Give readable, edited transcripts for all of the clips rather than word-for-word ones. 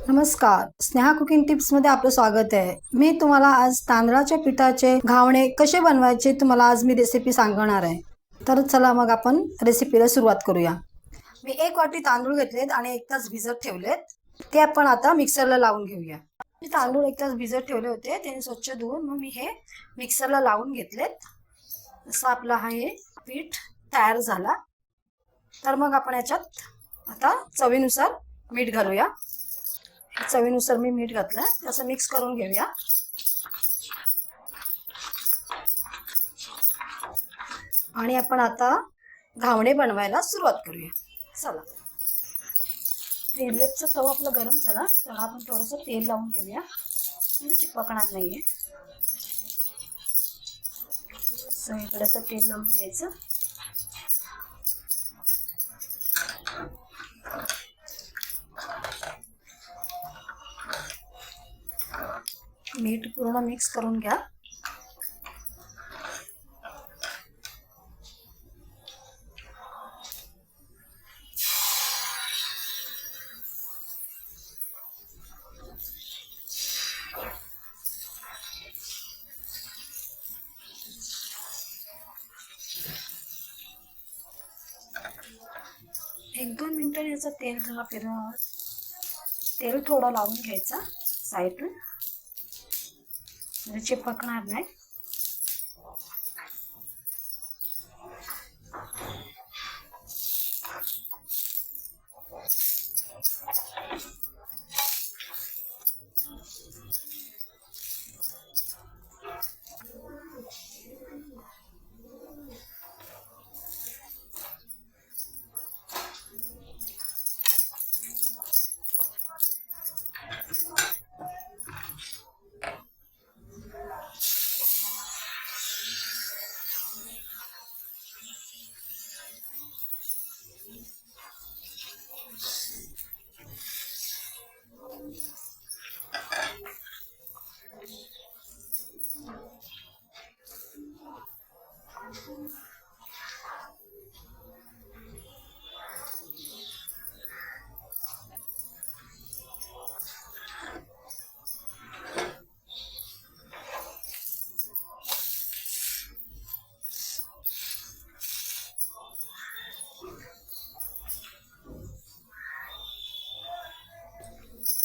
नमस्कार, Sneha cooking tips मध्ये आपलं स्वागत आहे। मी तुम्हाला आज तांदळाच्या पिठाचे घावणे कसे बनवायचे तुम्हाला आज मी रेसिपी सांगणार आहे। तर चला मग आपण रेसिपीला सुरुवात करूया। मी 1 वाटी तांदूळ घेतलेत आणि 1 तास भिजत ठेवलेत। ते आपण आता मिक्सरला लावून घेऊया। मी तांदूळ 1 तास भिजत ठेवले होते, त्याने स्वच्छ धुवून मग मी हे मिक्सरला लावून घेतलेत। असं आपला हे पीठ तयार झाला। तर मग आपण याच्यात आता चवीनुसार मीठ घालूया। चवीनुसार मी मीठ घातलं, त्याचं मिक्स करून घेऊया। आणि आपण आता घावणे बनवायला सुरुवात करूया। चला, तेलाचा तवा आपला गरम झाला तर आपण थोडंसं तेल लावून घेऊया, म्हणजे चिपकणार नाहीये। सगळीकडे असं तेल लावून घ्यायचं। मीठ पूर्ण मिक्स करून घ्या। एक 2 मिनिटं याचं तेल थोडं लावून घ्यायचं साईडला, म्हणजे चिपकणार नाही।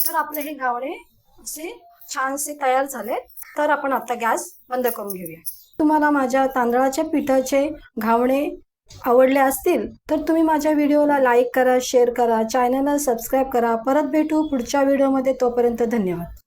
तर आपले हे घावणे असे छानसे तयार झाले। तर आपण आता गॅस बंद करून घेऊया। तुम्हाला माझ्या तांदळाच्या पिठाचे घावणे आवडले असतील तर तुम्ही माझ्या व्हिडिओला लाईक करा, शेअर करा, चॅनलला सबस्क्राईब करा। परत भेटू पुढच्या व्हिडिओमध्ये, तोपर्यंत धन्यवाद।